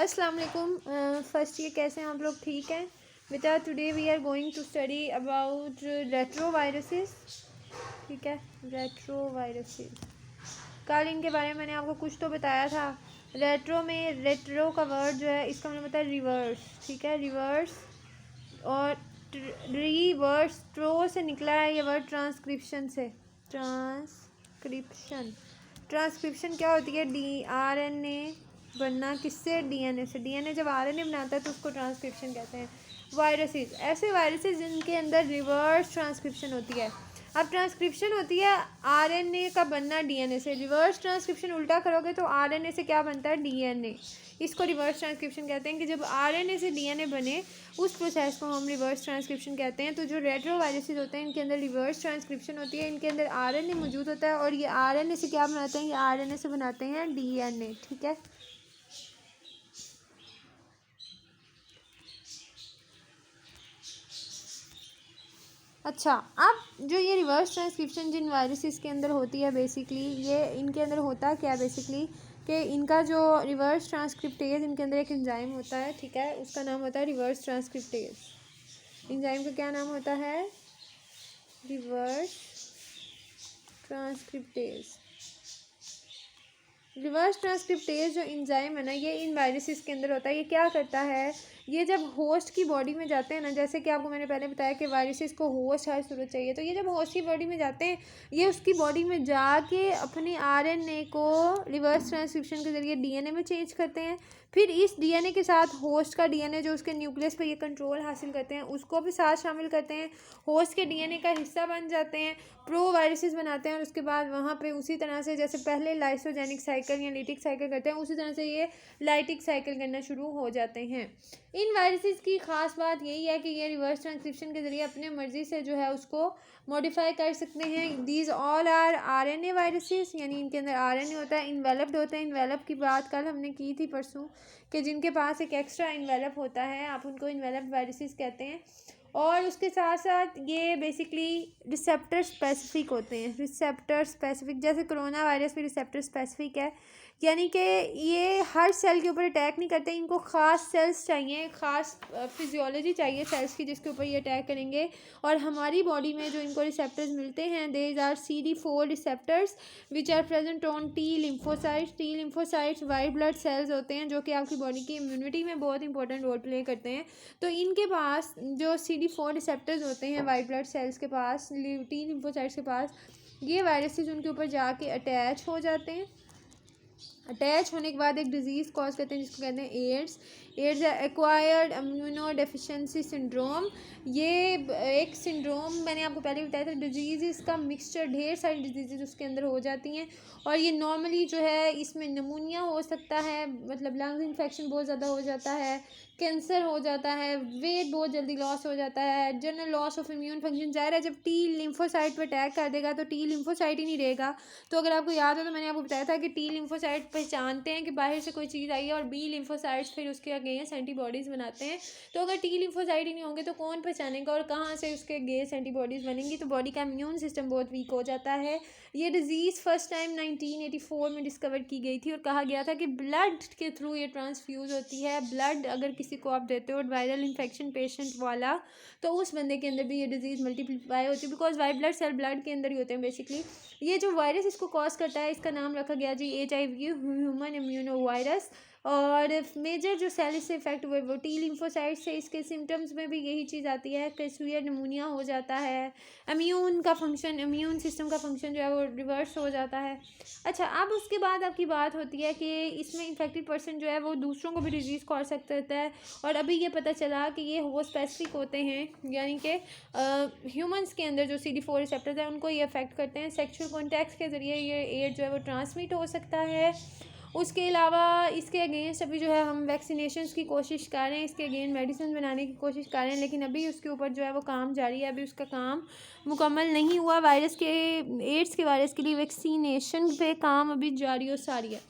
अस्सलाम वालेकुम। First year कैसे हैं आप लोग? ठीक हैं बेटा। Today we are going to study about retro viruses. ठीक है, रेट्रो वायरसेस। कल इनके बारे में मैंने आपको कुछ तो बताया था। रेट्रो में रेट्रो का वर्ड जो है इसका मतलब होता है रिवर्स। ठीक है, रिवर्स। और रिवर्स ट्रो से निकला है ये वर्ड ट्रांसक्रिप्शन से। ट्रांसक्रिप्शन क्या होती है? RNA बनना किससे? DNA से। DNA जब RNA बनाता है तो उसको ट्रांसक्रिप्शन कहते हैं। वायरसेस, ऐसे वायरसेस जिनके अंदर रिवर्स ट्रांसक्रिप्शन होती है। अब ट्रांसक्रिप्शन होती है RNA का बनना DNA से। रिवर्स ट्रांसक्रिप्शन उल्टा करोगे तो RNA से क्या बनता है? DNA। इसको रिवर्स ट्रांसक्रिप्शन कहते हैं कि जब RNA से DNA बने उस प्रोसेस को हम रिवर्स ट्रांसक्रिप्शन कहते हैं। तो जो रेट्रो वायरसेस होते हैं इनके अंदर रिवर्स ट्रांसक्रिप्शन होती है। इनके अंदर RNA मौजूद होता है और ये RNA से क्या बनाते हैं? ये RNA से बनाते हैं DNA। ठीक है, अच्छा। अब जो ये रिवर्स ट्रांसक्रिप्शन जिन वायरसेस के अंदर होती है बेसिकली, ये इनके अंदर होता क्या है बेसिकली कि इनका जो रिवर्स ट्रांसक्रिप्टेज, इनके अंदर एक एंजाइम होता है। ठीक है, उसका नाम होता है रिवर्स ट्रांसक्रिप्टेज। एंजाइम का क्या नाम होता है? Reverse transcriptase. रिवर्स ट्रांसक्रिप्टेज जो एंजाइम है ना, ये इन वायरसेस के अंदर होता है। ये क्या करता है? ये जब होस्ट की बॉडी में जाते हैं ना, जैसे कि आपको मैंने पहले बताया कि वायरसेस को होस्ट हर सूरत चाहिए, तो ये जब होस्ट की बॉडी में जाते हैं, ये उसकी बॉडी में जाके अपने RNA को रिवर्स ट्रांसक्रिप्शन के ज़रिए DNA में चेंज करते हैं। फिर इस DNA के साथ होस्ट का DNA जो उसके न्यूक्लियस पे ये कंट्रोल हासिल करते हैं उसको भी साथ शामिल करते हैं। होस्ट के DNA का हिस्सा बन जाते हैं, प्रो वायरसेस बनाते हैं और उसके बाद वहाँ पे उसी तरह से जैसे पहले लाइसोजेनिक साइकिल या लिटिक साइकिल करते हैं, उसी तरह से ये लाइटिक साइकिल करना शुरू हो जाते हैं। इन वायरसेस की ख़ास बात यही है कि ये रिवर्स ट्रांसक्रिप्शन के ज़रिए अपने मर्ज़ी से जो है उसको मॉडिफाई कर सकते हैं। These all are RNA viruses, यानी इनके अंदर RNA होता है, इन्वेलप्ड होते हैं। इन्वेलप की बात कल हमने की थी परसों, कि जिनके पास एक एक्स्ट्रा इन्वेलप होता है, आप उनको इन्वेलप्ड वायरसेस कहते हैं। और उसके साथ साथ ये बेसिकली रिसेप्टर स्पेसिफिक होते हैं। रिसेप्टर स्पेसिफिक, जैसे कोरोना वायरस भी रिसेप्टर स्पेसिफिक है, यानी कि ये हर सेल के ऊपर अटैक नहीं करते। इनको ख़ास सेल्स चाहिए, ख़ास फिजियोलॉजी चाहिए सेल्स की जिसके ऊपर ये अटैक करेंगे। और हमारी बॉडी में जो इनको रिसेप्टर्स मिलते हैं, these are CD4 receptors which are present on T lymphocytes. T lymphocytes white blood cells होते हैं जो कि आपकी बॉडी की इम्यूनिटी में बहुत इंपॉर्टेंट रोल प्ले करते हैं। तो इनके पास जो CD4 रिसेप्टर्स होते हैं वाइट ब्लड सेल्स के पास, T लिम्फोसाइट्स के पास, ये वायरसेस उनके ऊपर जाके अटैच हो जाते हैं। अटैच होने के बाद एक डिजीज़ कॉज करते हैं जिसको कहते हैं AIDS. AIDS acquired immuno deficiency syndrome. ये एक सिंड्रोम मैंने आपको पहले बताया था। डिजीज़ इसका मिक्सचर, ढेर सारी डिजीज़ उसके अंदर हो जाती हैं। और ये नॉर्मली जो है इसमें नमूनिया हो सकता है, मतलब लंग्स इन्फेक्शन बहुत ज़्यादा हो जाता है, कैंसर हो जाता है, वेट बहुत जल्दी लॉस हो जाता है, general loss of immune function. ज़ाहिर है जब T लिम्फोसाइट पर अटैक कर देगा तो T लिम्फोसाइट ही नहीं रहेगा। तो अगर आपको याद हो तो मैंने आपको बताया था कि T लिम्फोसाइट पहचानते हैं कि बाहर से कोई चीज़ आई है, और B लिम्फोसाइट्स फिर उसके अगेंस्ट एंटीबॉडीज़ बनाते हैं। तो अगर T लिम्फोसाइट ही नहीं होंगे तो कौन पहचानेगा और कहाँ से उसके अगेंस्ट एंटीबॉडीज़ बनेंगी? तो बॉडी का इम्यून सिस्टम बहुत वीक हो जाता है। ये डिज़ीज़ फर्स्ट टाइम 1984 में डिस्कवर की गई थी और कहा गया था कि ब्लड के थ्रू ये ट्रांसफ्यूज़ होती है। ब्लड अगर किसी को आप देते हो वायरल इन्फेक्शन पेशेंट वाला, तो उस बंदे के अंदर भी ये डिज़ीज़ मल्टीप्लाई होती है, because white blood cell blood के अंदर ही होते हैं बेसिकली। ये जो वायरस इसको कॉज करता है इसका नाम रखा गया जी HIV, ह्यूमन इम्यूनो वायरस। और मेजर जो सेल इससे इफेक्ट हुए वो T लिम्फोसाइट से। इसके सिम्टम्स में भी यही चीज़ आती है कि सीवियर निमोनिया हो जाता है, इम्यून सिस्टम का फंक्शन जो है वो रिवर्स हो जाता है। अच्छा, अब उसके बाद आपकी बात होती है कि इसमें इन्फेक्टेड पर्सन जो है वो दूसरों को भी डिजीज़ कॉज सकता है। और अभी ये पता चला कि ये वो स्पेसिफिक होते हैं, यानी कि ह्यूमंस के अंदर जो CD4 रिसेप्टर्स हैं उनको ये अफेक्ट करते हैं। सेक्सुअल कॉन्टैक्ट के ज़रिए ये एड्स जो है वो ट्रांसमिट हो सकता है। उसके अलावा इसके अगेंस्ट अभी जो है हम वैक्सीनेशंस की कोशिश कर रहे हैं, इसके अगेंस्ट मेडिसिन बनाने की कोशिश कर रहे हैं, लेकिन अभी उसके ऊपर जो है वो काम जारी है, अभी उसका काम मुकम्मल नहीं हुआ। एड्स के वायरस के लिए वैक्सीनेशन पे काम अभी जारी और सारी है।